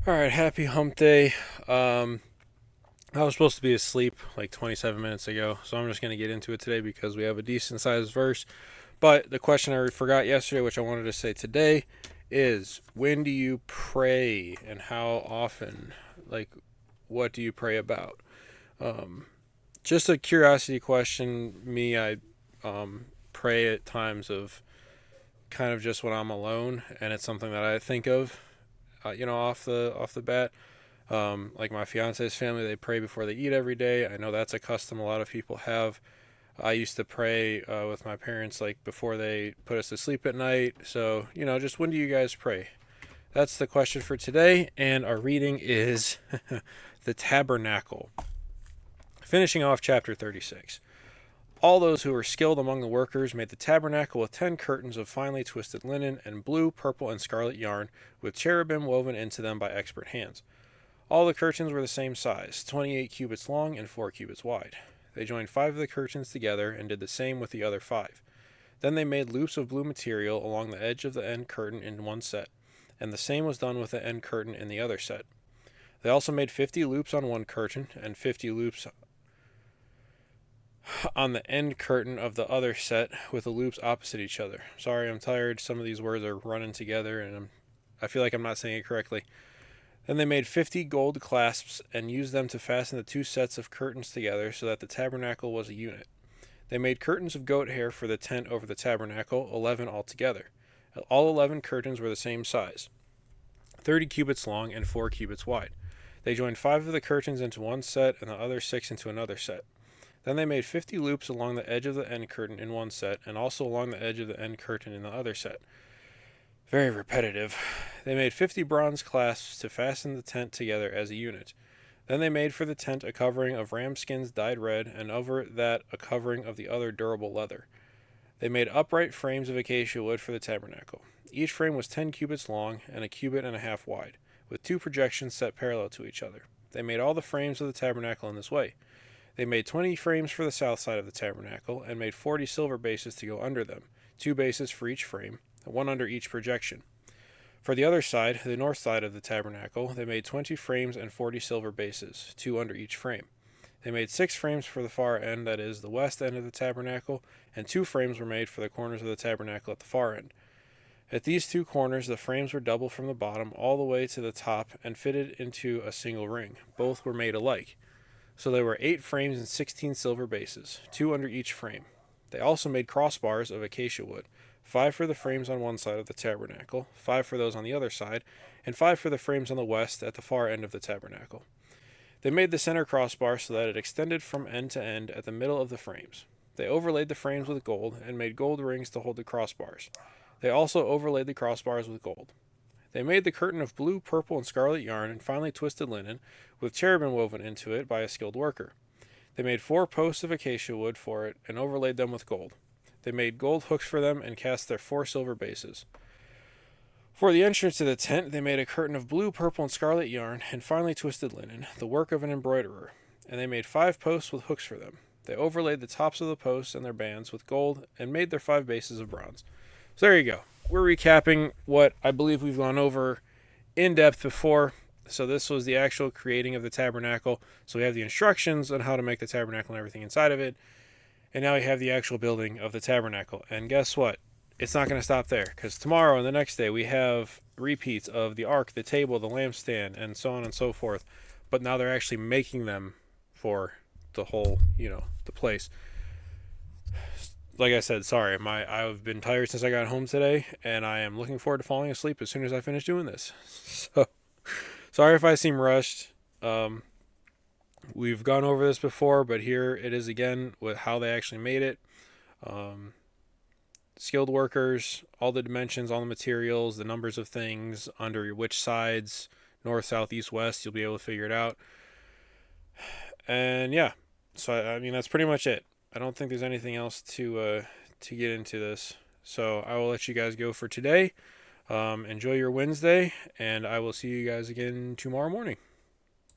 All right, happy hump day. Um, I was supposed to be asleep like 27 minutes ago, so I'm just going to get into it today because we have a decent sized verse. But the question I forgot yesterday, which I wanted to say today, is when do you pray and how often? Like, what do you pray about? Um, just a curiosity question. I pray at times of kind of just when I'm alone, and it's something that I think of, off the bat. Like my fiance's family, they pray before they eat every day. I know that's a custom a lot of people have. I used to pray with my parents like before they put us to sleep at night. So, just when do you guys pray? That's the question for today. And our reading is the Tabernacle. Finishing off chapter 36. All those who were skilled among the workers made the tabernacle with 10 curtains of finely twisted linen and blue, purple, and scarlet yarn, with cherubim woven into them by expert hands. All the curtains were the same size, 28 cubits long and 4 cubits wide. They joined 5 of the curtains together and did the same with the other 5. Then they made loops of blue material along the edge of the end curtain in one set, and the same was done with the end curtain in the other set. They also made 50 loops on one curtain and 50 loops on the end curtain of the other set with the loops opposite each other. Sorry, I'm tired. Some of these words are running together and I feel like I'm not saying it correctly. Then they made 50 gold clasps and used them to fasten the two sets of curtains together so that the tabernacle was a unit. They made curtains of goat hair for the tent over the tabernacle, 11 altogether. All 11 curtains were the same size, 30 cubits long and 4 cubits wide. They joined 5 of the curtains into one set and the other 6 into another set. Then they made 50 loops along the edge of the end curtain in one set and also along the edge of the end curtain in the other set. Very repetitive. They made 50 bronze clasps to fasten the tent together as a unit. Then they made for the tent a covering of ram skins dyed red, and over that a covering of the other durable leather. They made upright frames of acacia wood for the tabernacle. Each frame was 10 cubits long and a cubit and a half wide, with two projections set parallel to each other. They made all the frames of the tabernacle in this way. They made 20 frames for the south side of the tabernacle, and made 40 silver bases to go under them, 2 bases for each frame, one under each projection. For the other side, the north side of the tabernacle, they made 20 frames and 40 silver bases, 2 under each frame. They made 6 frames for the far end, that is, the west end of the tabernacle, and 2 frames were made for the corners of the tabernacle at the far end. At these 2 corners, the frames were double from the bottom all the way to the top and fitted into a single ring. Both were made alike. So there were 8 frames and 16 silver bases, 2 under each frame. They also made crossbars of acacia wood, 5 for the frames on one side of the tabernacle, 5 for those on the other side, and 5 for the frames on the west at the far end of the tabernacle. They made the center crossbar so that it extended from end to end at the middle of the frames. They overlaid the frames with gold and made gold rings to hold the crossbars. They also overlaid the crossbars with gold. They made the curtain of blue, purple, and scarlet yarn and finely twisted linen, with cherubim woven into it by a skilled worker. They made 4 posts of acacia wood for it and overlaid them with gold. They made gold hooks for them and cast their 4 silver bases. For the entrance to the tent, they made a curtain of blue, purple, and scarlet yarn and finely twisted linen, the work of an embroiderer, and they made 5 posts with hooks for them. They overlaid the tops of the posts and their bands with gold and made their 5 bases of bronze. So there you go. We're recapping what I believe we've gone over in depth before. So this was the actual creating of the tabernacle. So we have the instructions on how to make the tabernacle and everything inside of it. And now we have the actual building of the tabernacle. And guess what? It's not going to stop there, because tomorrow and the next day we have repeats of the ark, the table, the lampstand, and so on and so forth. But now they're actually making them for the whole, the place. Like I said, sorry, I've been tired since I got home today, and I am looking forward to falling asleep as soon as I finish doing this. So sorry if I seem rushed. We've gone over this before, but here it is again with how they actually made it. Um, Skilled workers, all the dimensions, all the materials, the numbers of things, under which sides, north, south, east, west, you'll be able to figure it out. And yeah, so I mean that's pretty much it. I don't think there's anything else to get into this. So I will let you guys go for today. Enjoy your Wednesday, and I will see you guys again tomorrow morning.